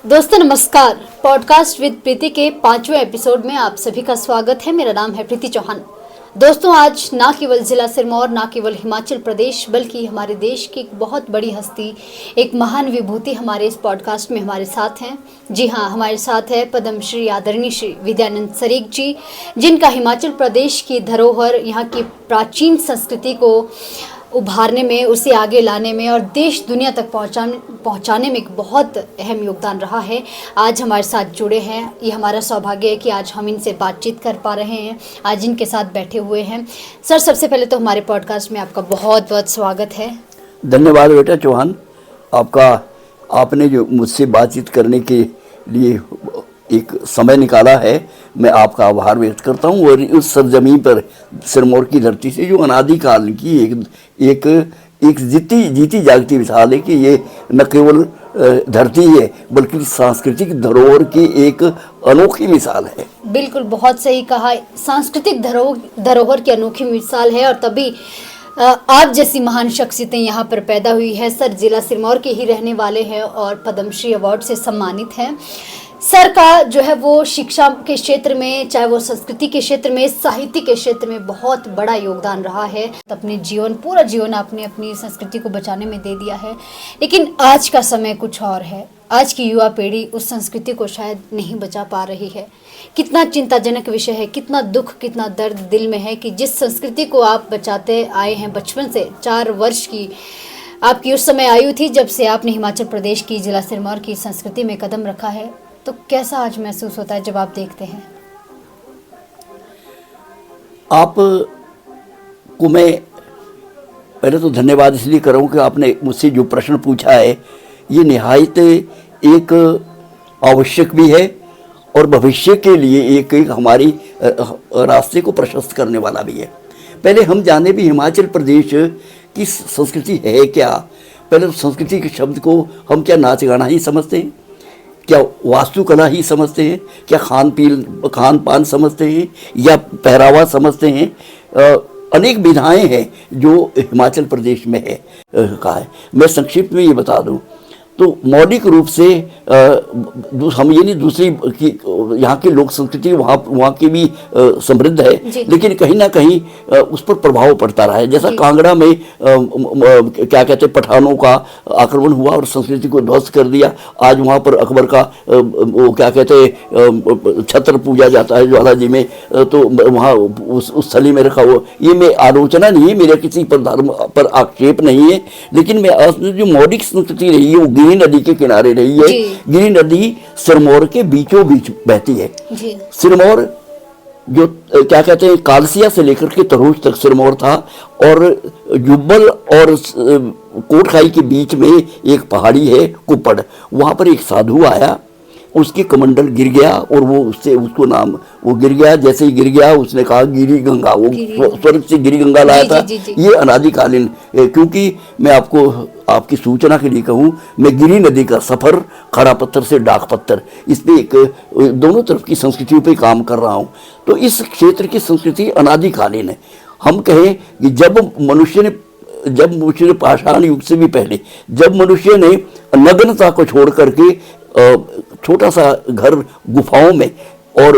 दोस्तों नमस्कार। Podcast with प्रीति के 5वें एपिसोड में आप सभी का स्वागत है। मेरा नाम है प्रीति चौहान। दोस्तों आज ना केवल जिला सिरमौर, ना केवल हिमाचल प्रदेश, बल्कि हमारे देश की एक बहुत बड़ी हस्ती, एक महान विभूति हमारे इस पॉडकास्ट में हमारे साथ हैं। जी हाँ, हमारे साथ है पद्म श्री आदरणीय श्री विद्यानंद सरीख जी, जिनका हिमाचल प्रदेश की धरोहर, यहाँ की प्राचीन संस्कृति को उभारने में, उसे आगे लाने में और देश दुनिया तक पहुंचाने में एक बहुत अहम योगदान रहा है। आज हमारे साथ जुड़े हैं। ये हमारा सौभाग्य है कि आज हम इनसे बातचीत कर पा रहे हैं, आज इनके साथ बैठे हुए हैं। सर, सबसे पहले तो हमारे पॉडकास्ट में आपका बहुत बहुत स्वागत है। धन्यवाद बेटा चौहान, आपने जो मुझसे बातचीत करने के लिए एक समय निकाला है, मैं आपका आभार व्यक्त करता हूँ। और उस सरजमीन पर सिरमौर की धरती से जो अनादिकाल की एक जीती जागती मिसाल है कि ये न केवल धरती है बल्कि सांस्कृतिक धरोहर की एक अनोखी मिसाल है। बिल्कुल, बहुत सही कहा। सांस्कृतिक धरोहर की अनोखी मिसाल है और तभी आप जैसी महान शख्सियतें यहाँ पर पैदा हुई है। सर जिला सिरमौर के ही रहने वाले हैं और पद्मश्री अवार्ड से सम्मानित हैं। सर का जो है वो शिक्षा के क्षेत्र में, चाहे वो संस्कृति के क्षेत्र में, साहित्य के क्षेत्र में बहुत बड़ा योगदान रहा है। अपने पूरा जीवन आपने अपनी संस्कृति को बचाने में दे दिया है। लेकिन आज का समय कुछ और है। आज की युवा पीढ़ी उस संस्कृति को शायद नहीं बचा पा रही है। कितना चिंताजनक विषय है, कितना दुख, कितना दर्द दिल में है कि जिस संस्कृति को आप बचाते आए हैं बचपन से, 4 वर्ष की आपकी उस समय आयु थी जब से आपने हिमाचल प्रदेश की जिला सिरमौर की संस्कृति में कदम रखा है, तो कैसा आज महसूस होता है जब आप देखते हैं? आप को मैं पहले तो धन्यवाद इसलिए कर रहा हूँ कि आपने मुझसे जो प्रश्न पूछा है ये निहायत एक आवश्यक भी है और भविष्य के लिए एक हमारी रास्ते को प्रशस्त करने वाला भी है। पहले हम जाने भी हिमाचल प्रदेश की संस्कृति है क्या। पहले तो संस्कृति के शब्द को हम क्या नाच गाना ही समझते हैं, क्या वास्तुकला ही समझते हैं, क्या खान पान समझते हैं या पहरावा समझते हैं। अनेक विधाएं हैं जो हिमाचल प्रदेश में है कहा है। मैं संक्षिप्त में ये बता दूं तो मौलिक रूप से हम ये नहीं दूसरी यहाँ की लोक संस्कृति वहाँ की भी समृद्ध है, लेकिन कहीं ना कहीं उस पर प्रभाव पड़ता रहा है। जैसा कांगड़ा में क्या कहते हैं पठानों का आक्रमण हुआ और संस्कृति को ध्वस्त कर दिया। आज वहाँ पर अकबर का वो क्या कहते हैं छत्र पूजा जाता है ज्वाला जी में, तो वहाँ उस थली में रखा हुआ। ये मैं आलोचना नहीं है, मेरा किसी पर धर्म पर आक्षेप नहीं है, लेकिन मैं जो मौलिक संस्कृति रही है वो गिरी नदी के किनारे रही है। गिरी नदी सिरमौर के बीचों बीच बहती है। सिरमौर जो क्या कहते हैं कालसिया से लेकर के तरोज तक सिरमौर था और जुब्बल और कोटखाई के बीच में एक पहाड़ी है कुप्पड़। वहाँ पर एक साधु आया, उसकी कमंडल गिर गया और वो उसको नाम वो गिर गया। जैसे ही गिर गया उसने कहा गिरी गंगा, वो स्वर्ग से गिरी गंगा लाया था। ये अनादिकालीन, क्योंकि मैं आपकी सूचना के लिए कहूँ, मैं गिरी नदी का सफ़र खड़ा पत्थर से डाक पत्थर, इस पर एक दोनों तरफ की संस्कृतियों पे काम कर रहा हूँ। तो इस क्षेत्र की संस्कृति अनादिकालीन है। हम कहें कि जब मनुष्य ने पाषाण युग से भी पहले जब मनुष्य ने नग्नता को छोड़ करके छोटा सा घर गुफाओं में और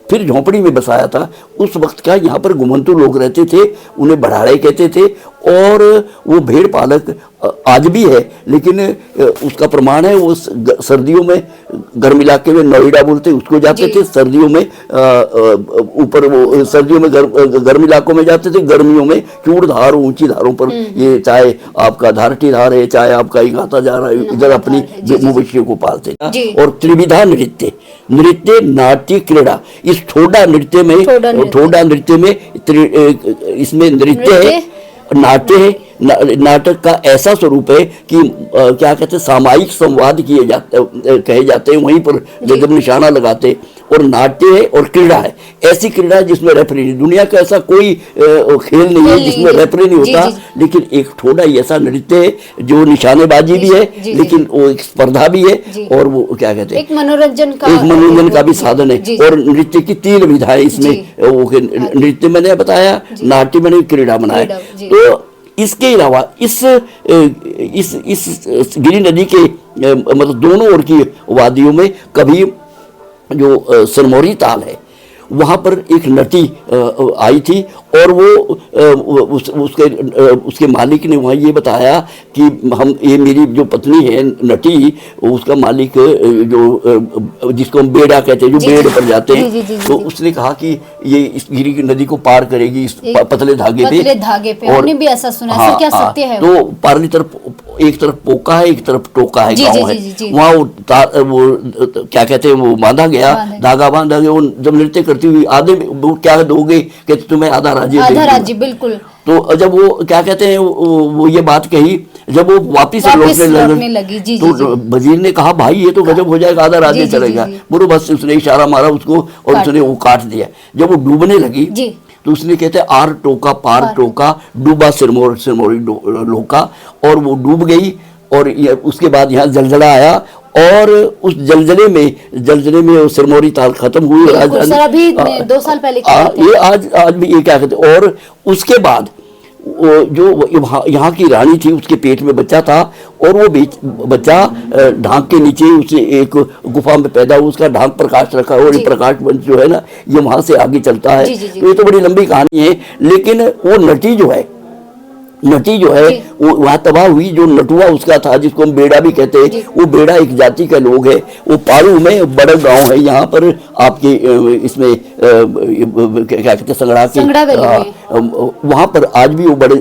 फिर झोंपड़ी में बसाया था, उस वक्त क्या यहाँ पर घुमंतु लोग रहते थे, उन्हें बढ़ाड़े कहते थे। और वो भेड़ पालक आज भी है, लेकिन उसका प्रमाण है वो सर्दियों में गर्म इलाके में नोएडा बोलते उसको जाते थे, सर्दियों में ऊपर वो सर्दियों में गर्म इलाकों में जाते थे, गर्मियों में चूड़धार ऊंची धारों पर, ये चाहे आपका धारटी धार है चाहे आपका इगाता जा रहा है, इधर अपनी मवेशियों को पालते। और त्रिविधा नृत्य, नाट्य, क्रीड़ा, इस ठोडा नृत्य में इसमें नृत्य है, नाट्य है। नाटक का ऐसा स्वरूप है कि क्या कहते हैं सामायिक संवाद कहे जाते हैं, वहीं पर जब निशाना लगाते। और नाट्य है और क्रीड़ा है, ऐसी क्रीड़ा जिसमें रेफरी नहीं। दुनिया का ऐसा कोई खेल नहीं है जिसमें रेफरी नहीं होता, लेकिन एक ठोडा ऐसा नृत्य है जो निशानेबाजी भी है, लेकिन वो एक स्पर्धा भी है और वो क्या कहते हैं एक मनोरंजन का भी साधन है। और नृत्य की 3 विधाएं इसमें, नृत्य मैंने बताया, नाट्य मैंने, क्रीड़ा बनाया। तो इसके अलावा इस गिरि नदी के मतलब दोनों ओर की वादियों में कभी जो सिरमौरी ताल है वहाँ पर एक नटी आई थी और वो उसके मालिक ने वहाँ ये बताया कि ये मेरी जो पत्नी है नटी, उसका मालिक जो जिसको हम बेड़ा कहते हैं, जो बेड़ पर जाते हैं, तो उसने कहा कि ये इस गिरी की नदी को पार करेगी इस पतले धागे पे। और हमने भी ऐसा सुना है, क्या सत्य है? तो पारली तरफ एक तरफ पोका है, एक तरफ टोका है, गाँव है, वहाँ वो क्या कहते हैं वो बांधा गया, धागा बांधा गया। वो जब नृत्य करती हुई आधे वो क्या दोगे कि तुम्हें आधा राज्य बिल्कुल। तो जब वो क्या कहते हैं वो ये बात कही, जब वो वापिस लौटने लगी तो वजीर ने कहा भाई ये तो गजब हो जाएगा, आधा राज्य चलेगा। बोलो बस उसने इशारा मारा उसको और उसने वो काट दिया। जब वो डूबने लगी तो उसने कहते आर टोका पार टोका डूबा सिरमौरी लोका, और वो डूब गई। और उसके बाद यहाँ जलजला आया और उस जलजले में सिरमौरी ताल खत्म हुई। अभी 2 साल पहले ये आज भी ये क्या कहते। और उसके बाद जो यहाँ की रानी थी उसके पेट में बच्चा था और वो बच्चा ढांक के नीचे उसे एक गुफा में पैदा हुआ, उसका ढांक प्रकाश रखा और ये प्रकाश वंश जो है ना ये वहां से आगे चलता है। तो ये तो बड़ी लंबी कहानी है, लेकिन वो नटी जो है वो वहाँ तबाह हुई। जो नटुआ उसका था जिसको हम बेड़ा भी कहते हैं, वो बेड़ा एक जाति का लोग है। वो पारू में बड़ा गांव है यहाँ पर आपके इसमें क्या कहते हैं संगड़ा के वहाँ पर आज भी वो बड़े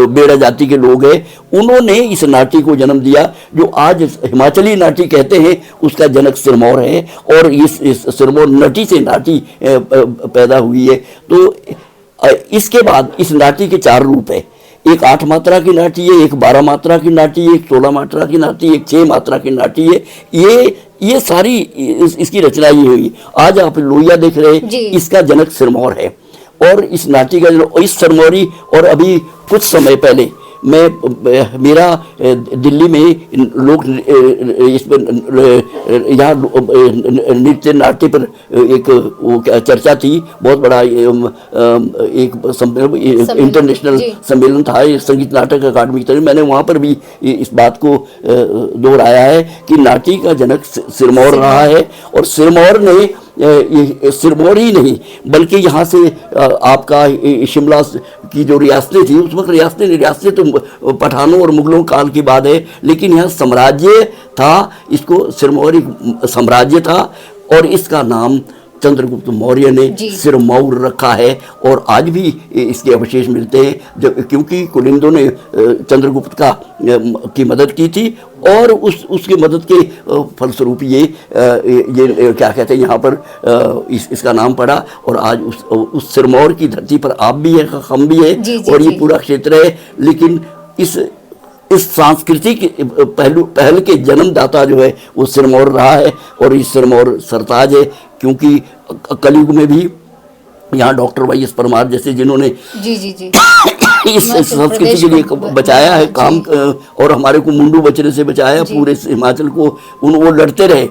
बेड़ा जाति के लोग हैं। उन्होंने इस नाटी को जन्म दिया जो आज हिमाचली नाटी कहते हैं, उसका जनक सिरमौर है। और इस सिरमौर नटी से नाटी पैदा हुई है। तो इसके बाद इस नाटी के 4 रूप है। एक 8 मात्रा की नाटी है, एक 12 मात्रा की नाटी है, एक 16 मात्रा की नाटी है, एक 6 मात्रा की नाटी है। ये सारी इसकी रचना ये हुई। आज आप लोहिया देख रहे हैं, इसका जनक सिरमौर है। और इस नाटी का इस सिरमौरी, और अभी कुछ समय पहले मेरा दिल्ली में लोग यहाँ नृत्य नाट्य पर एक वो चर्चा थी, बहुत बड़ा एक इंटरनेशनल सम्मेलन था संगीत नाटक अकादमी की तरफ। मैंने वहाँ पर भी इस बात को दोहराया है कि नाटी का जनक सिरमौर रहा है। और सिरमौर ने ये सिरमौर ही नहीं बल्कि यहाँ से आपका शिमला की जो रियासतें थी, उस वक्त रियासतें तो पठानों और मुगलों काल की बात है, लेकिन यहाँ साम्राज्य था, इसको सिरमौरी साम्राज्य था। और इसका नाम चंद्रगुप्त मौर्य ने सिरमौर रखा है। और आज भी इसके अवशेष मिलते हैं क्योंकि कुलिंदों ने चंद्रगुप्त की मदद की थी और उसकी मदद के फलस्वरूप ये क्या कहते हैं यहाँ पर इसका नाम पड़ा। और आज उस सिरमौर की धरती पर आप भी है, हम भी है और ये पूरा क्षेत्र है। लेकिन इस सांस्कृतिक पहल के जन्मदाता जो है वो सिरमौर रहा है। और इस सिरमौर सरताज है क्योंकि कलयुग में भी यहाँ डॉक्टर वाई.एस. परमार जैसे जिन्होंने इस संस्कृति के लिए बचाया है काम, और हमारे को मुंडू बचने से बचाया, पूरे हिमाचल को वो लड़ते रहे।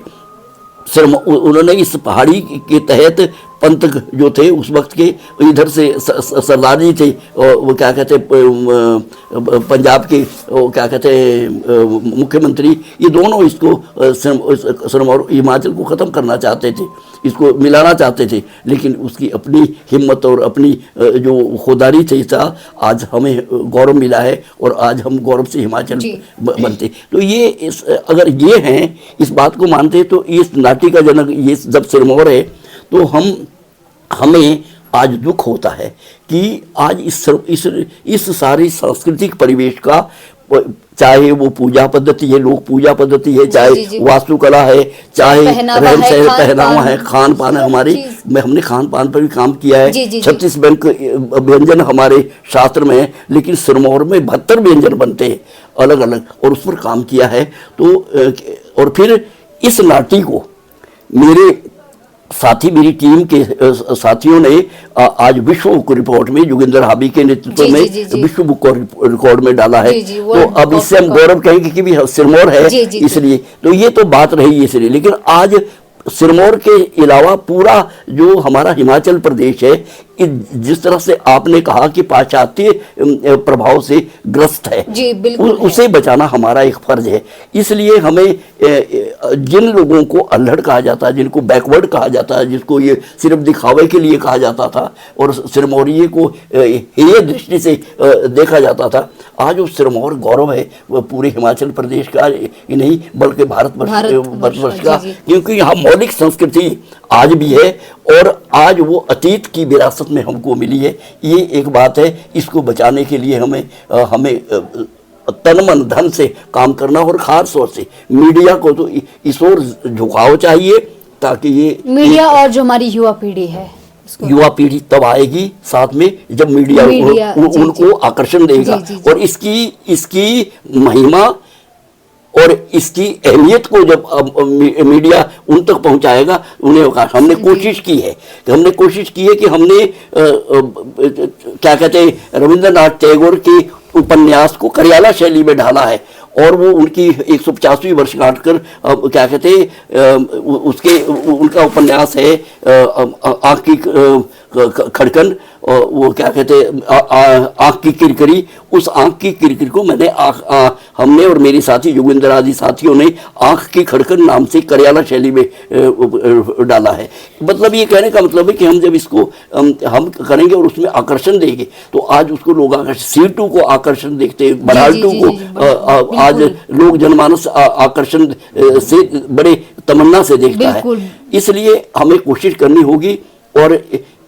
उन्होंने इस पहाड़ी के तहत पंत जो थे उस वक्त के, इधर से सरदार जी थे और वो क्या कहते पंजाब के क्या कहते मुख्यमंत्री, ये दोनों इसको सिरमौर हिमाचल को ख़त्म करना चाहते थे, इसको मिलाना चाहते थे। लेकिन उसकी अपनी हिम्मत और अपनी जो खुदारी थी था, आज हमें गौरव मिला है और आज हम गौरव से हिमाचल बनते। तो ये अगर ये हैं इस बात को मानते तो इस नाटी का जनक ये जब सिरमौर है तो हमें आज दुख होता है कि आज इस सारी सांस्कृतिक परिवेश का, चाहे वो पूजा पद्धति है, लोक पूजा पद्धति है, चाहे वास्तुकला है, चाहे रहन सहन पहनावा है, खान पान है, हमने खान पान पर भी काम किया है। 36 व्यंजन हमारे शास्त्र में है, लेकिन सिरमौर में 72 व्यंजन बनते हैं अलग अलग, और उस पर काम किया है। तो और फिर इस नाटी को मेरी टीम के साथियों ने आज विश्व बुक रिपोर्ट में जोगिंदर हाबी के नेतृत्व में विश्व बुक रिकॉर्ड में डाला है। तो अब इससे हम गौरव कहेंगे कि भी सिरमौर है इसलिए, तो ये तो बात रही इसलिए। लेकिन आज सिरमौर के अलावा पूरा जो हमारा हिमाचल प्रदेश है, जिस तरह से आपने कहा कि पाश्चात्य प्रभाव से ग्रस्त है, जी बिल्कुल उसे बचाना हमारा एक फर्ज है। इसलिए हमें जिन लोगों को अल्हड़ कहा जाता है, जिनको बैकवर्ड कहा जाता है, जिसको ये सिर्फ दिखावे के लिए कहा जाता था और सिरमौरिये को हेय दृष्टि से देखा जाता था, आज वो सिरमौर गौरव है वो पूरे हिमाचल प्रदेश का ही नहीं बल्कि भारतवर्ष का, क्योंकि यहाँ मौलिक संस्कृति आज भी है और आज वो अतीत की विरासत में हमको मिली है। ये एक बात है, इसको बचाने के लिए हमें तन मन धन से काम करना और खास तौर से मीडिया को तो इस ओर झुकाव चाहिए ताकि ये मीडिया और जो हमारी युवा पीढ़ी है, युवा पीढ़ी तब आएगी साथ में जब मीडिया उनको आकर्षण देगा और इसकी महिमा और इसकी अहमियत को जब मीडिया उन तक पहुंचाएगा, उन्हें हमने कोशिश की है कि हमने क्या कहते हैं रविंद्रनाथ टैगोर के उपन्यास को करियाला शैली में ढाला है और वो उनकी 150वीं वर्षगांठ कर क्या कहते उनका उपन्यास है आँख की खड़कन, वो क्या कहते आँख की किरकिरी। उस आँख की किरकिरी को हमने और मेरे साथी योगेंद्र आदि साथियों ने आँख की खड़कन नाम से करियाला शैली में डाला है। मतलब ये कहने का मतलब है कि हम जब इसको हम करेंगे और उसमें आकर्षण देंगे तो आज उसको लोग C2 को आकर्षण देखते हैं, बराल 2 को आज लोग जनमानस आकर्षण से बड़े तमन्ना से देखता है। इसलिए हमें कोशिश करनी होगी और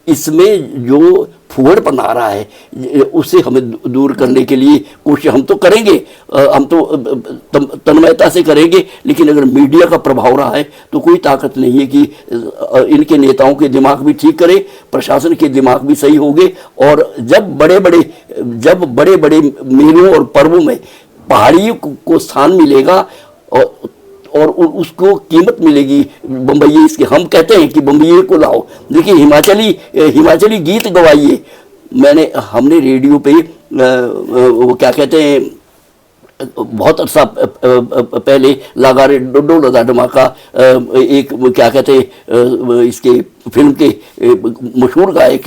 इसमें जो फुहड़पन आ रहा है उसे हमें दूर करने के लिए कोशिश हम तो करेंगे, हम तो तन्मयता से करेंगे, लेकिन अगर मीडिया का प्रभाव रहा है तो कोई ताकत नहीं है कि इनके नेताओं के दिमाग भी ठीक करे, प्रशासन के दिमाग भी सही होंगे। और जब बड़े बड़े मेलों और पर्वों में पहाड़ियों को स्थान मिलेगा और उसको कीमत मिलेगी, बम्बई इसके हम कहते हैं कि बम्बई को लाओ, देखिए हिमाचली गीत गवाइए। हमने रेडियो पे वो क्या कहते हैं बहुत अरसा पहले लागारे डोडा धमाका एक क्या कहते इसके फिल्म के मशहूर गायक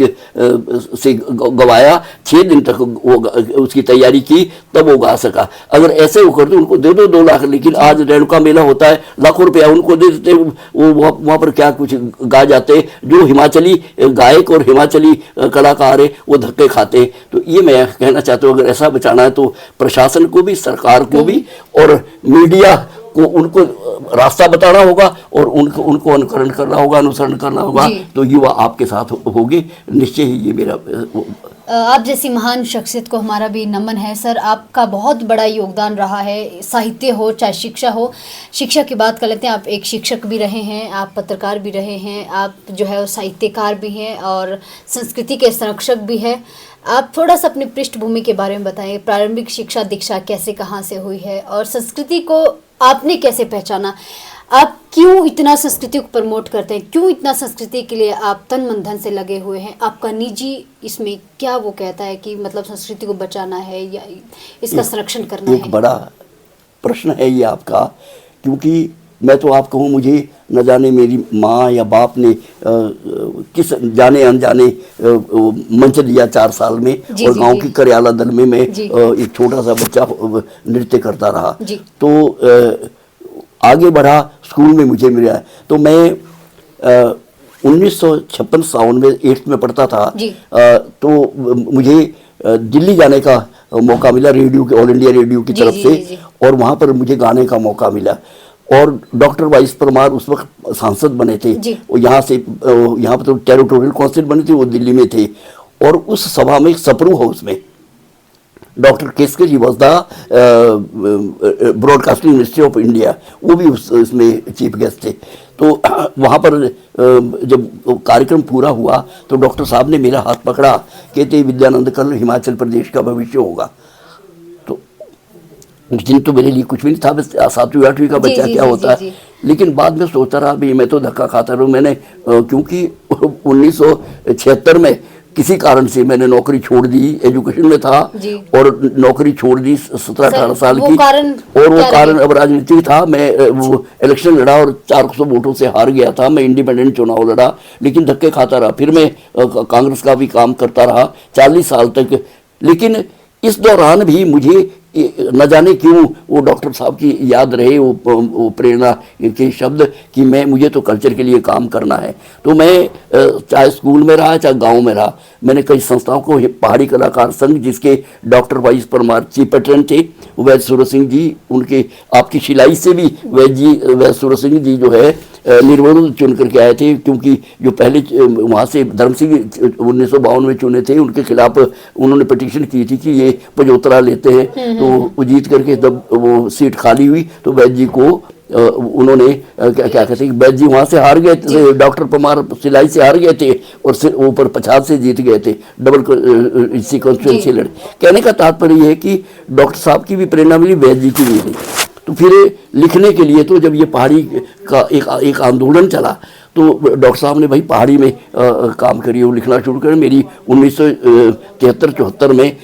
से गवाया, 6 दिन तक वो उसकी तैयारी की तब वो गा सका। अगर ऐसे वो करते उनको दे दो 2 लाख, लेकिन आज रेणुका मेला होता है लाखों रुपया उनको दे देते, वो वहाँ पर क्या कुछ गा जाते। जो हिमाचली गायक और हिमाचली कलाकार है वो धक्के खाते। तो ये मैं कहना चाहता हूँ अगर ऐसा बचाना है तो प्रशासन को भी, सरकार को भी और मीडिया को उनको रास्ता बताना होगा और उनको अनुकरण करना होगा, अनुसरण करना होगा, तो युवा आपके साथ होगी निश्चय ही। ये मेरा आप जैसी महान शख्सियत को हमारा भी नमन है सर। आपका बहुत बड़ा योगदान रहा है, साहित्य हो चाहे शिक्षा हो। शिक्षा की बात कर लेते हैं, आप एक शिक्षक भी रहे हैं, आप पत्रकार भी रहे हैं, आप जो है वो साहित्यकार भी हैं और संस्कृति के संरक्षक भी हैं। आप थोड़ा सा अपनी पृष्ठभूमि के बारे में बताएं, प्रारंभिक शिक्षा दीक्षा कैसे कहाँ से हुई है और संस्कृति को आपने कैसे पहचाना? आप क्यों इतना संस्कृति को प्रमोट करते हैं, क्यों इतना संस्कृति के लिए आप तन मन धन से लगे हुए हैं? आपका निजी इसमें क्या वो कहता है कि मतलब संस्कृति को बचाना है या इसका संरक्षण करना है? एक बड़ा प्रश्न है ये आपका, क्योंकि मैं तो आप कहूँ मुझे न जाने मेरी माँ या बाप ने किस जाने अनजाने मंच दिया 4 साल में और गांव की करियाला दल में मैं एक छोटा सा बच्चा नृत्य करता रहा। तो आगे बढ़ा, स्कूल में मुझे मिला। तो मैं 1956 सावन में 8th में पढ़ता था। तो मुझे दिल्ली जाने का मौका मिला रेडियो के, ऑल इंडिया रेडियो की तरफ से, और वहाँ पर मुझे गाने का मौका मिला। और डॉक्टर वाइस परमार उस वक्त सांसद बने थे, वो यहाँ पर तो टेरिटोरियल काउंसिल बने थे, वो दिल्ली में थे। और उस सभा में सप्रू हाउस में doctor Keskar ji was the broadcasting ministry of India, वो भी उसमें चीफ गेस्ट थे। तो वहाँ पर जब कार्यक्रम पूरा हुआ तो डॉक्टर साहब ने मेरा हाथ पकड़ा, कहते विद्यानंद कल हिमाचल प्रदेश का भविष्य होगा। तो उस दिन तो मेरे लिए कुछ भी नहीं था, बस 7वीं 8वीं का बच्चा क्या होता है। लेकिन बाद में सोचता रहा, भाई मैं तो धक्का खाता रहूँ। मैंने क्योंकि 1976 में किसी कारण से मैंने नौकरी छोड़ दी, एजुकेशन में था जी। और नौकरी छोड़ दी 17-18 साल वो की। कारण और वो क्या कारण रहे? अब राजनीति था। मैं वो इलेक्शन लड़ा और 400 वोटों से हार गया था। मैं इंडिपेंडेंट चुनाव लड़ा, लेकिन धक्के खाता रहा। फिर मैं कांग्रेस का भी काम करता रहा 40 साल तक। लेकिन इस दौरान भी मुझे न जाने क्यों वो डॉक्टर साहब की याद रहे, वो प्रेरणा के शब्द कि मुझे तो कल्चर के लिए काम करना है। तो मैं चाहे स्कूल में रहा चाहे गांव में रहा, मैंने कई संस्थाओं को, पहाड़ी कलाकार संघ जिसके doctor vice Parmar chief pattern थे वैद्य सूरत सिंह जी, उनके आपकी शिलाई से भी वैद्य सूरत सिंह जी जो है निर्विरोध चुन करके आए थे, क्योंकि जो पहले वहाँ से धर्म सिंह 1952 में चुने थे, उनके खिलाफ उन्होंने पिटीशन की थी कि ये पजोतरा लेते हैं। तो वो जीत करके जब वो सीट खाली हुई तो वैद्य जी को उन्होंने क्या कहते हैं, वैद्य जी वहाँ से हार गए थे, डॉक्टर परमार सिलाई से हार गए थे और ऊपर 50 से जीत गए थे, डबल इसी कॉन्स्टिट्यूंसी लड़े। कहने का तात्पर्य यह है कि डॉक्टर साहब की भी प्रेरणा मिली, वैद्य जी की भी मिली। तो फिर लिखने के लिए तो जब ये पहाड़ी का एक आंदोलन चला तो डॉक्टर साहब ने भाई पहाड़ी में काम करिए, वो लिखना शुरू करें। मेरी 1973-74 में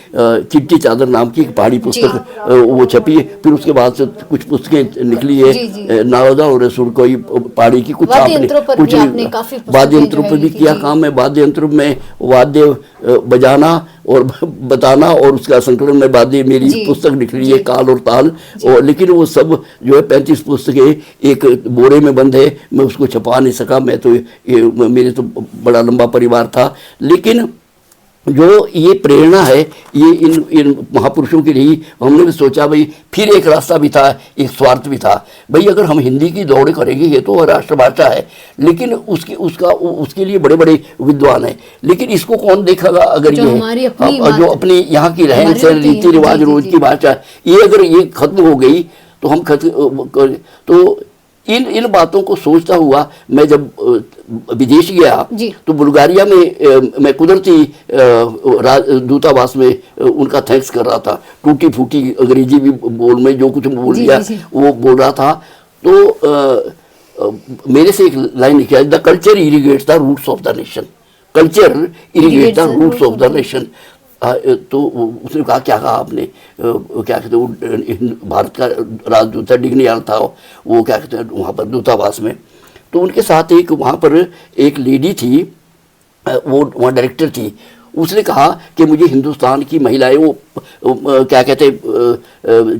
चिट्टी चादर नाम की एक पहाड़ी पुस्तक वो छपी है। फिर उसके बाद से कुछ पुस्तकें निकली है, नावदा और सुरकोई पहाड़ी की, कुछ वाद्य यंत्रों पर भी किया काम। मैं वाद्य यंत्र में वाद्य बजाना और बताना और उसका संकलन में वाद्य, मेरी पुस्तक निकली है काल और ताल। और लेकिन वो सब जो है 35 पुस्तकें एक बोरे में बंद है, मैं उसको छपा नहीं सका। मैं तो मेरे तो बड़ा लंबा परिवार था। लेकिन जो ये प्रेरणा है ये इन महापुरुषों के लिए हमने भी सोचा भाई फिर एक रास्ता भी था, एक स्वार्थ भी था। भाई अगर हम हिंदी की दौड़ करेंगे, ये तो राष्ट्रभाषा है, लेकिन उसके लिए बड़े बड़े विद्वान हैं, लेकिन इसको कौन देखेगा? अगर ये जो अपनी यहाँ की रहन सहन रीति रिवाज रोज की भाषा, ये अगर ये खत्म हो गई तो हम तो इन बातों को सोचता हुआ मैं जब विदेश गया तो बुल्गारिया में मैं कुदरती दूतावास में उनका थैंक्स कर रहा था। टूटी फूटी अंग्रेजी भी बोल में जो कुछ बोल लिया वो बोल रहा था। तो मेरे से एक लाइन लिखी है, the culture irrigates the roots of the nation, culture irrigates the roots of the nation. तो उसने कहा, क्या कहा आपने? क्या कहते हैं, वो भारत का राजदूत डिग्नियाल था, वो क्या कहते हैं वहाँ पर दूतावास में। तो उनके साथ एक वहाँ पर एक लेडी थी, वो वहाँ डायरेक्टर थी। उसने कहा कि मुझे हिंदुस्तान की महिलाएं, वो क्या कहते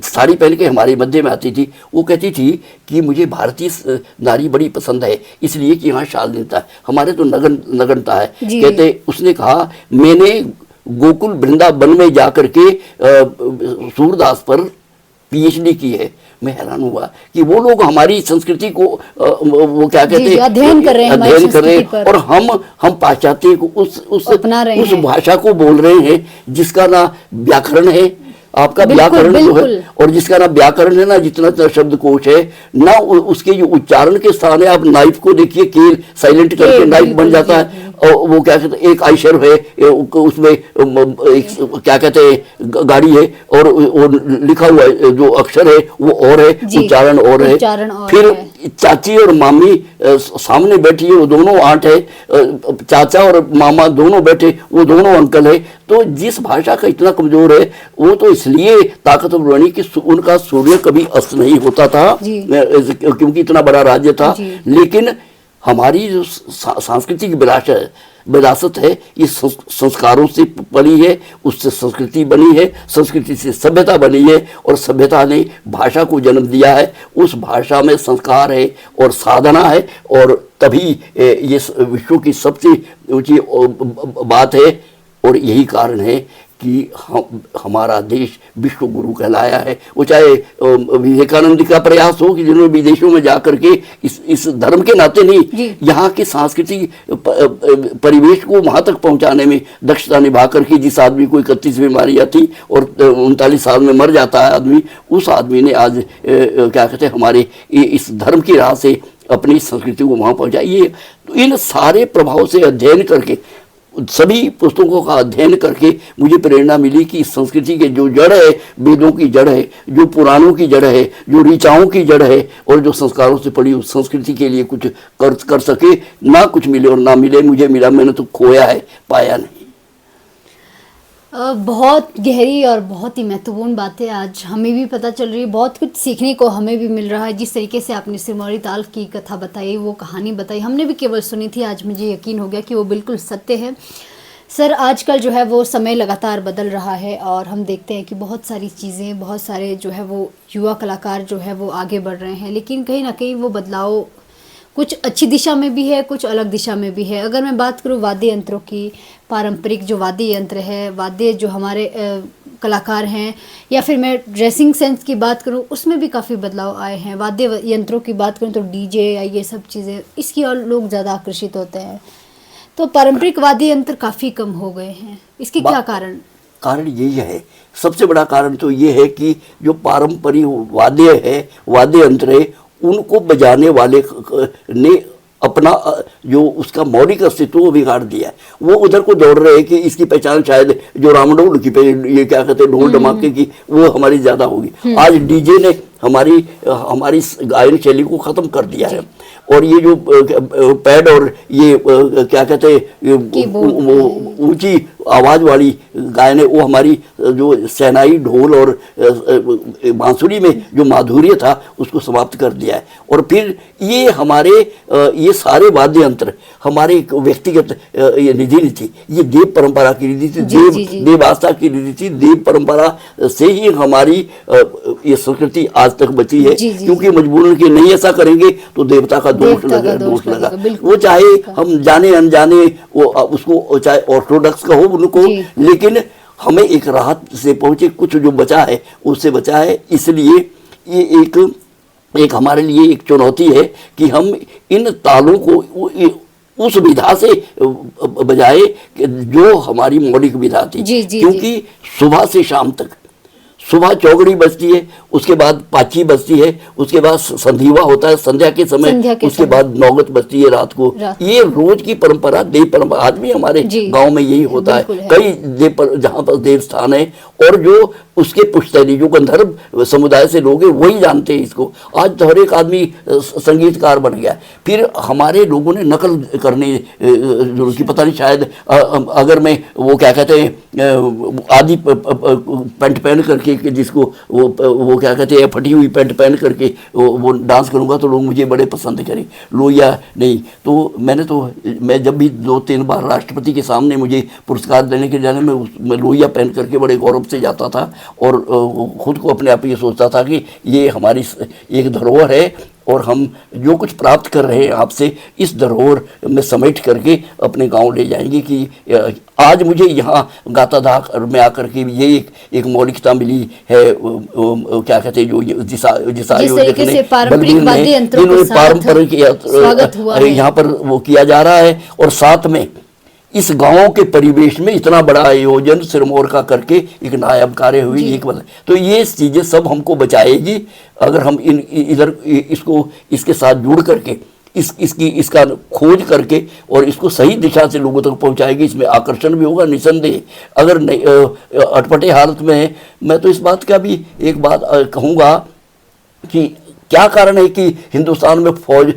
साड़ी पहन के हमारे मध्य में आती थी, वो कहती थी कि मुझे भारतीय नारी बड़ी पसंद है इसलिए कि यहाँ शाल देता है, हमारे तो नगनता है। कहते उसने कहा मैंने गोकुल वृंदावन में जाकर के सूरदास पर पीएचडी की है। मैं हैरान हुआ कि वो लोग हमारी संस्कृति को वो क्या कहते हैं अध्ययन कर रहे हैं और हम पाश्चात्य को उस भाषा को बोल रहे हैं जिसका ना व्याकरण है, आपका व्याकरण जो है, और जिसका ना व्याकरण है ना जितना शब्दकोश है ना उसके जो उच्चारण के स्थान है। आप नाइफ को देखिए, केल साइलेंट करके नाइफ बन जाता है। और वो क्या कहते हैं एक आयशर है, उसमें एक क्या कहते हैं गाड़ी है और वो लिखा हुआ है जो अक्षर है वो और है, उच्चारण और है। फिर चाची और मामी सामने बैठी है, वो दोनों आंट है, चाचा और मामा दोनों बैठे, वो दोनों अंकल है। तो जिस भाषा का इतना कमजोर है वो तो इसलिए ताकतवर बनी कि उनका सूर्य कभी अस्त नहीं होता था क्योंकि इतना बड़ा राज्य था। लेकिन हमारी जो सांस्कृतिक विरासत है ये संस्कारों से पली है, उससे संस्कृति बनी है, संस्कृति से सभ्यता बनी है और सभ्यता ने भाषा को जन्म दिया है। उस भाषा में संस्कार है और साधना है और तभी ये विश्व की सबसे ऊंची बात है। और यही कारण है कि हमारा देश विश्व गुरु कहलाया है। वो चाहे विवेकानंद का प्रयास हो कि जिन्होंने विदेशों में जाकर के इस धर्म के नाते नहीं, यहाँ के सांस्कृतिक परिवेश को वहाँ तक पहुँचाने में दक्षता निभा करके, जिस आदमी को 31 बीमारियाँ थी और 39 साल में मर जाता है आदमी, उस आदमी ने आज क्या कहते हैं हमारे इस धर्म की राह से अपनी संस्कृति को वहाँ पहुँचाई। तो इन सारे प्रभाव से अध्ययन करके, सभी पुस्तकों का अध्ययन करके मुझे प्रेरणा मिली कि संस्कृति के जो जड़ है, वेदों की जड़ है, जो पुराणों की जड़ है, जो ऋचाओं की जड़ है और जो संस्कारों से पड़ी उस संस्कृति के लिए कुछ कर सके। ना कुछ मिले और ना मिले, मुझे मिला, मैंने तो खोया है, पाया नहीं। बहुत गहरी और बहुत ही महत्वपूर्ण बातें आज हमें भी पता चल रही है, बहुत कुछ सीखने को हमें भी मिल रहा है। जिस तरीके से आपने सिरमौरी ताल की कथा बताई, वो कहानी बताई, हमने भी केवल सुनी थी, आज मुझे यकीन हो गया कि वो बिल्कुल सत्य है। सर, आजकल जो है वो समय लगातार बदल रहा है और हम देखते हैं कि बहुत सारी चीज़ें, बहुत सारे जो है वो युवा कलाकार जो है वो आगे बढ़ रहे हैं, लेकिन कहीं ना कहीं वो बदलाव कुछ अच्छी दिशा में भी है, कुछ अलग दिशा में भी है। अगर मैं बात करूं वाद्य यंत्रों की, पारंपरिक जो वाद्य यंत्र है, वाद्य जो हमारे कलाकार हैं, या फिर मैं ड्रेसिंग सेंस की बात करूं, उसमें भी काफ़ी बदलाव आए हैं। वाद्य यंत्रों की बात करूं तो डीजे या ये सब चीज़ें, इसकी और लोग ज़्यादा आकर्षित होते हैं। तो पारंपरिक वाद्य यंत्र काफ़ी कम हो गए हैं, इसके क्या कारण? कारण यही है, सबसे बड़ा कारण तो ये है कि जो पारंपरिक वाद्य है, वाद्य यंत्र है, उनको बजाने वाले ने अपना जो उसका मौलिक अस्तित्व वो बिगाड़ दिया है। वो उधर को दौड़ रहे हैं कि इसकी पहचान शायद जो रामडोल की पे ये क्या कहते हैं ढोल धमाके की, वो हमारी ज्यादा होगी। आज डीजे ने हमारी गायन शैली को खत्म कर दिया है। और ये जो पैड और ये क्या कहते हैं ऊंची आवाज वाली गायन है, वो हमारी जो शहनाई, ढोल और बांसुरी में जो माधुर्य था उसको समाप्त कर दिया है। और फिर ये हमारे ये सारे वाद्य यंत्र हमारे एक व्यक्तिगत ये निधि नहीं थी, ये देव परंपरा की निधि थी, देव आस्था की निधि थी। देव परंपरा से ही हमारी ये संस्कृति आज तक बची है। क्योंकि मजबूरन के नहीं ऐसा करेंगे तो देवता का दोष लगा। वो चाहे हम जाने अनजाने वो उसको चाहे ऑर्थोडॉक्स का हो उनको, लेकिन हमें एक राहत से पहुंचे, कुछ जो बचा है उससे बचा है। इसलिए ये एक हमारे लिए एक चुनौती है कि हम इन तालों को उस विधा से बजाए जो हमारी मौलिक विधा थी। क्योंकि सुबह से शाम तक, सुबह चौगड़ी बजती है, उसके बाद पाची बजती है, उसके बाद संधीवा होता है संध्या के समय, उसके बाद नौगत बजती है रात को। ये रोज की परंपरा, देव परंपरा आज भी हमारे गांव में यही होता है। कई देव जहाँ पर देव स्थान है और जो उसके पुश्तैनी जो गंधर्व समुदाय से लोग हैं वही जानते हैं इसको। आज तो हर एक आदमी संगीतकार बन गया। फिर हमारे लोगों ने नकल करने जो कि पता नहीं, शायद अगर मैं वो क्या कहते हैं आदि पैंट पहन करके जिसको वो क्या कहते हैं फटी हुई पैंट पहन करके वो डांस करूंगा तो लोग मुझे बड़े पसंद करें। लोहिया नहीं तो मैं जब भी 2-3 बार राष्ट्रपति के सामने मुझे पुरस्कार देने के जाने में मैं लोहिया पहन करके बड़े गौरव से जाता था और खुद को अपने आप ये सोचता था कि ये हमारी एक धरोहर है और हम जो कुछ प्राप्त कर रहे हैं आपसे इस धरोहर में समेट करके अपने गांव ले जाएंगे। कि आज मुझे यहाँ गाताधा में आकर के ये एक मौलिकता मिली है। क्या कहते हैं जो जिस आयोजक ने पारंपरिक यहाँ पर वो किया जा रहा है और साथ में इस गांव के परिवेश में इतना बड़ा आयोजन सिरमौर का करके एक नायाब कार्य हुई एक बात। तो ये चीजें सब हमको बचाएगी अगर हम इधर इसके साथ जुड़ करके इसका खोज करके और इसको सही दिशा से लोगों तक पहुंचाएगी। इसमें आकर्षण भी होगा निसंदेह। अगर अटपटे हालत में है, मैं तो इस बात का भी एक बात कहूँगा कि क्या कारण है कि हिंदुस्तान में फौज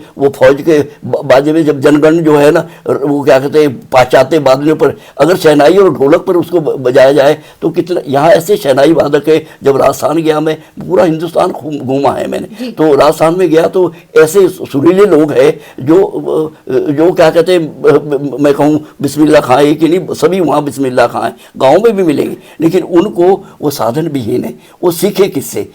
के बाजे में जब जनगण जो है ना वो क्या कहते हैं पाश्चात्य वाद्यों पर अगर शहनाई और ढोलक पर उसको बजाया जाए तो कितना यहाँ ऐसे शहनाई वादक है। जब राजस्थान गया, मैं पूरा हिंदुस्तान घूमा है मैंने, तो राजस्थान में गया तो ऐसे सुरीले लोग हैं जो क्या कहते हैं मैं कहूँ बिस्मिल्लाह खां है कि नहीं, सभी वहाँ बिस्मिल्लाह खां हैं, गाँव में भी मिलेंगे, लेकिन उनको वो साधन विहीन है। वो सीखे किससे?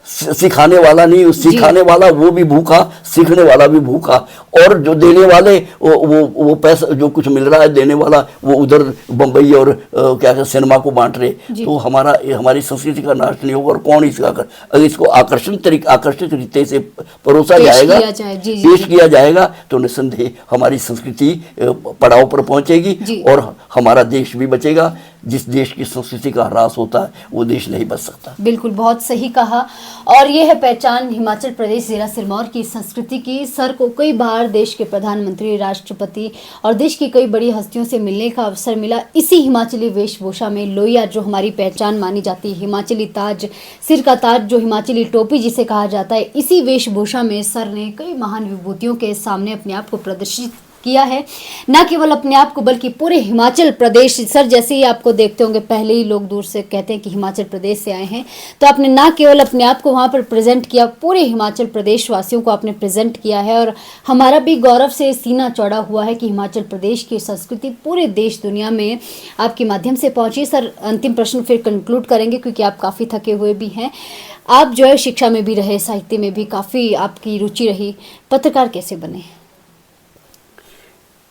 सिखाने वाला नहीं, सिखाने वाला वो भी भूखा, सीखने वाला भी भूखा। और जो देने वाले वो पैसा जो कुछ मिल रहा है देने वाला वो उधर बम्बई और क्या कहते सिनेमा को बांट रहे। तो हमारी संस्कृति का नाश नहीं होगा। और कौन इसका अगर इसको आकर्षित तरीके से परोसा जाएगा, पेश किया जाएगा तो निस्संदेह हमारी संस्कृति पड़ाव पर पहुंचेगी और हमारा देश भी बचेगा। जिस देश की संस्कृति का ह्रास होता है वो देश नहीं बच सकता। बिल्कुल, बहुत सही कहा। और ये है पहचान हिमाचल प्रदेश जिला सिरमौर की संस्कृति की। सर को कई बार देश के प्रधानमंत्री, राष्ट्रपति और देश की कई बड़ी हस्तियों से मिलने का अवसर मिला इसी हिमाचली वेशभूषा में। लोहिया जो हमारी पहचान मानी जाती है, हिमाचली ताज, सिर का ताज जो हिमाचली टोपी जिसे कहा जाता है, इसी वेशभूषा में सर ने कई महान विभूतियों के सामने अपने आप को प्रदर्शित किया है, न केवल अपने आप को बल्कि पूरे हिमाचल प्रदेश। सर जैसे ही आपको देखते होंगे, पहले ही लोग दूर से कहते हैं कि हिमाचल प्रदेश से आए हैं, तो आपने न केवल अपने आप को वहाँ पर प्रेजेंट किया, पूरे हिमाचल प्रदेश वासियों को आपने प्रेजेंट किया है। और हमारा भी गौरव से सीना चौड़ा हुआ है कि हिमाचल प्रदेश की संस्कृति पूरे देश दुनिया में आपके माध्यम से पहुंची। सर अंतिम प्रश्न फिर कंक्लूड करेंगे क्योंकि आप काफ़ी थके हुए भी हैं। आप जो है शिक्षा में भी रहे, साहित्य में भी काफ़ी आपकी रुचि रही, पत्रकार कैसे बने?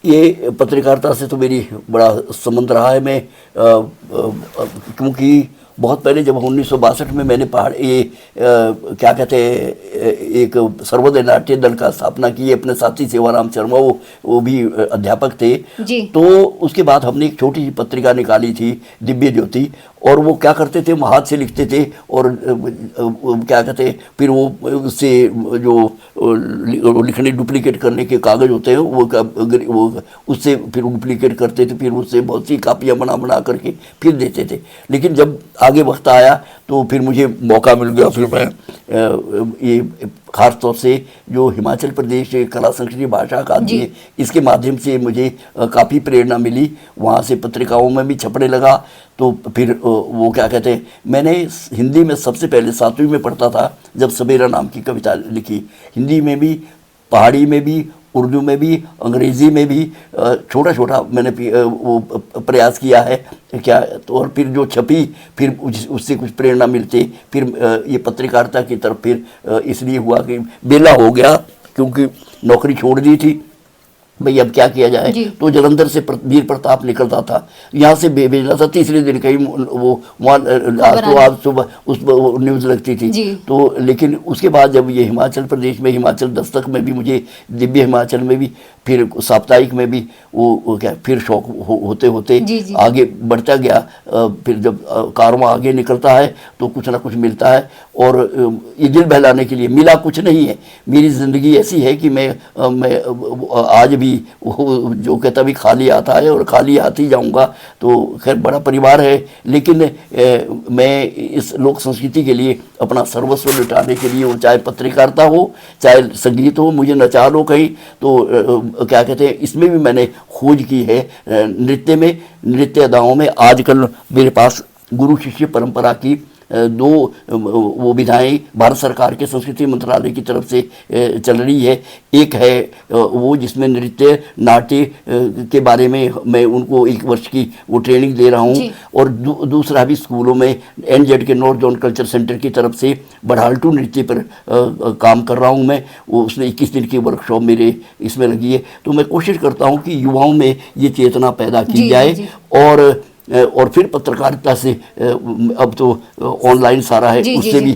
ये पत्रकारिता से तो मेरी बड़ा संबंध रहा है। मैं क्योंकि बहुत पहले जब 1962 में मैंने क्या कहते हैं एक सर्वोदय नाट्य दल का स्थापना की, अपने साथी सेवाराम शर्मा वो भी अध्यापक थे जी। तो उसके बाद हमने एक छोटी सी पत्रिका निकाली थी दिव्य ज्योति, और वो क्या करते थे, वो हाथ से लिखते थे और क्या कहते हैं फिर वो उससे जो लिखने डुप्लीकेट करने के कागज़ होते हैं वो उससे फिर डुप्लीकेट करते थे, फिर उससे बहुत सी कापियाँ बना करके फिर देते थे। लेकिन जब आगे वक्त आया तो फिर मुझे मौका मिल गया, फिर मैं ये खास तौर से जो हिमाचल प्रदेश कला संस्कृति भाषा अकादमी है इसके माध्यम से मुझे काफ़ी प्रेरणा मिली, वहाँ से पत्रिकाओं में भी छपने लगा। तो फिर वो क्या कहते हैं, मैंने हिंदी में सबसे पहले 7वीं में पढ़ता था जब सवेरा नाम की कविता लिखी, हिंदी में भी, पहाड़ी में भी, उर्दू में भी, अंग्रेज़ी में भी छोटा छोटा मैंने वो प्रयास किया है क्या। तो और फिर जो छपी फिर उससे कुछ प्रेरणा मिलती, फिर ये पत्रकारिता की तरफ फिर इसलिए हुआ कि बेला हो गया क्योंकि नौकरी छोड़ दी थी भाई, अब क्या किया जाए। तो जलंधर से वीर प्रताप निकलता था, यहाँ से भेजना था, तीसरे दिन कहीं वो वहाँ तो आज सुबह उस न्यूज़ लगती थी। तो लेकिन उसके बाद जब ये हिमाचल प्रदेश में हिमाचल दस्तक में भी मुझे, दिव्य हिमाचल में भी, फिर साप्ताहिक में भी वो क्या फिर शौक होते होते आगे बढ़ता गया। फिर जब कारवां आगे निकलता है तो कुछ ना कुछ मिलता है, और ये दिल बहलाने के लिए मिला कुछ नहीं है। मेरी ज़िंदगी ऐसी है कि मैं आज भी वो जो कहता भी खाली आता है और खाली आते ही जाऊंगा। तो खैर बड़ा परिवार है, लेकिन मैं इस लोक संस्कृति के लिए अपना सर्वस्व लुटाने के लिए, वो चाहे पत्रकारिता हो चाहे संगीत हो, मुझे नचा लो कहीं तो क्या कहते हैं इसमें भी मैंने खोज की है। नृत्य में, नृत्य अदाओं में आजकल मेरे पास गुरु शिष्य परंपरा की 2 वो विधाएं भारत सरकार के संस्कृति मंत्रालय की तरफ से चल रही है। एक है वो जिसमें नृत्य नाट्य के बारे में मैं उनको 1 वर्ष की वो ट्रेनिंग दे रहा हूँ, और दूसरा भी स्कूलों में NZ के नॉर्थ जोन कल्चर सेंटर की तरफ से बढ़ालटू नृत्य पर काम कर रहा हूँ मैं। वो उसमें 21 दिन की वर्कशॉप मेरे इसमें लगी है। तो मैं कोशिश करता हूँ कि युवाओं में ये चेतना पैदा की जाए, और फिर पत्रकारिता से अब तो ऑनलाइन सारा है, उससे भी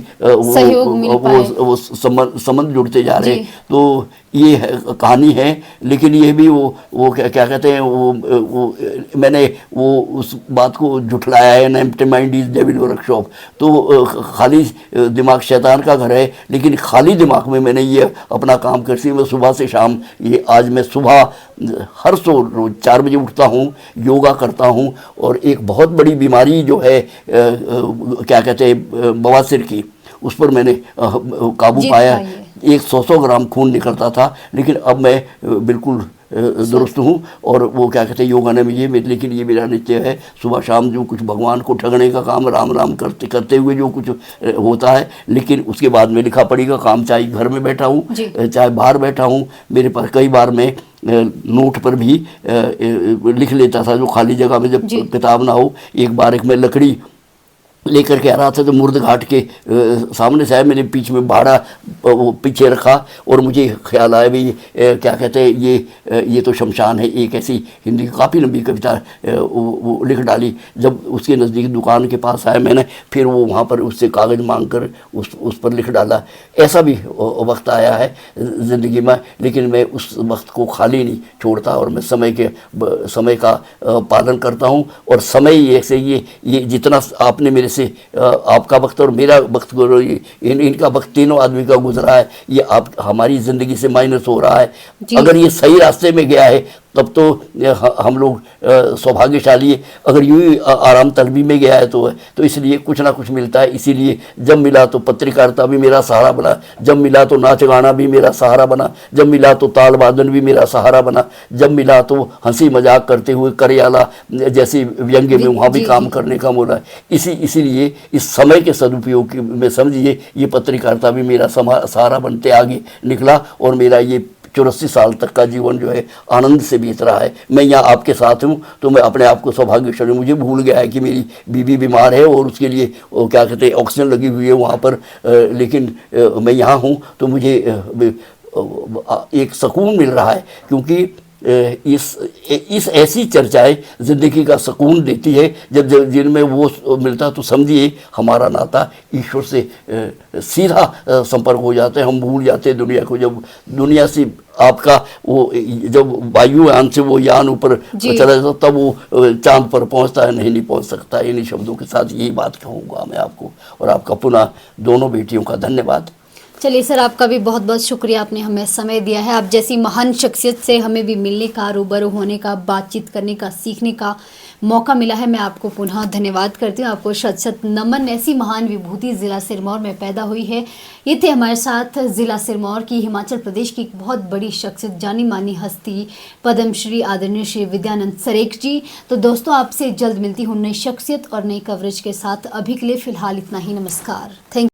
वो संबंध जुड़ते जा रहे हैं। तो ये कहानी है, लेकिन ये भी वो क्या कहते हैं वो मैंने वो उस बात को झुठलाया है ना, empty mind is devil workshop. तो खाली दिमाग शैतान का घर है, लेकिन खाली दिमाग में मैंने ये अपना काम करती हूँ। मैं सुबह से शाम ये आज मैं सुबह हर रोज 4 बजे उठता हूँ, योगा करता हूँ, और एक बहुत बड़ी बीमारी जो है क्या कहते हैं बवासीर की, उस पर मैंने काबू पाया। 100 ग्राम खून निकलता था, लेकिन अब मैं बिल्कुल दुरुस्त हूँ। और वो क्या कहते हैं योगा ने मुझे, लेकिन ये मेरा नित्य है सुबह शाम जो कुछ भगवान को ठगने का काम राम राम करते हुए जो कुछ होता है। लेकिन उसके बाद में लिखा पढ़ी का काम, चाहे घर में बैठा हूँ चाहे बाहर बैठा हूँ, मेरे पास कई बार मैं नोट पर भी लिख लेता था, जो खाली जगह में जब किताब ना हो। एक बार मैं लकड़ी लेकर के आ रहा था तो मुर्द घाट के सामने से आया, मैंने पीछे में भाड़ा वो पीछे रखा, और मुझे ख्याल आया भी क्या कहते हैं ये तो शमशान है। एक ऐसी हिंदी की काफ़ी लंबी कविता वो लिख डाली। जब उसके नज़दीक दुकान के पास आया मैंने, फिर वो वहाँ पर उससे कागज़ मांग कर उस पर लिख डाला। ऐसा भी वक्त आया है ज़िंदगी में, लेकिन मैं उस वक्त को खाली नहीं छोड़ता, और मैं समय का पालन करता हूँ। और समय ऐसे ये जितना आपने मेरे से आपका वक्त और मेरा वक्त, इनका वक्त तीनों आदमी का गुजरा है, ये आप हमारी ज़िंदगी से माइनस हो रहा है। अगर ये सही रास्ते में गया है तब तो हम लोग सौभाग्यशाली है। अगर यूं ही आराम तलबी में गया है तो इसलिए कुछ ना कुछ मिलता है। इसीलिए जब मिला तो पत्रकारिता भी मेरा सहारा बना, जब मिला तो नाच गाना भी मेरा सहारा बना, जब मिला तो ताल वादन भी मेरा सहारा बना, जब मिला तो हंसी मजाक करते हुए करयाला जैसी व्यंग्य में वहाँ भी काम करने का मोला। इसीलिए इस समय के सदुपयोग में समझिए ये पत्रकारिता भी मेरा सहारा बनते आगे निकला और मेरा ये 84 साल तक का जीवन जो है आनंद से बीत रहा है। मैं यहाँ आपके साथ हूँ तो मैं अपने आप को सौभाग्यशाली, मुझे भूल गया है कि मेरी बीवी बीमार है और उसके लिए वो क्या कहते हैं ऑक्सीजन लगी हुई है वहाँ पर, लेकिन मैं यहाँ हूँ तो मुझे एक सुकून मिल रहा है, क्योंकि इस ऐसी चर्चाएं ज़िंदगी का सुकून देती है जब जिनमें वो मिलता तो समझिए हमारा नाता ईश्वर से सीधा संपर्क हो जाता है। हम भूल जाते हैं दुनिया को। जब दुनिया से आपका वो जब वायुयान से वो यान ऊपर चला जाता तब वो चांद पर पहुंचता है, नहीं पहुंच सकता। इन्हीं शब्दों के साथ यही बात कहूँगा मैं आपको, और आपका पुनः दोनों बेटियों का धन्यवाद। चलिए सर, आपका भी बहुत बहुत शुक्रिया, आपने हमें समय दिया है। आप जैसी महान शख्सियत से हमें भी मिलने का, रूबरू होने का, बातचीत करने का, सीखने का मौका मिला है। मैं आपको पुनः धन्यवाद करती हूँ, आपको शत शत नमन। ऐसी महान विभूति ज़िला सिरमौर में पैदा हुई है। ये थे हमारे साथ ज़िला सिरमौर की, हिमाचल प्रदेश की एक बहुत बड़ी शख्सियत, जानी मानी हस्ती, पद्मश्री आदरणीय श्री विद्यानंद सरेख जी। तो दोस्तों, आपसे जल्द मिलती हूँ नई शख्सियत और नई कवरेज के साथ। अभी के लिए फ़िलहाल इतना ही। नमस्कार, थैंक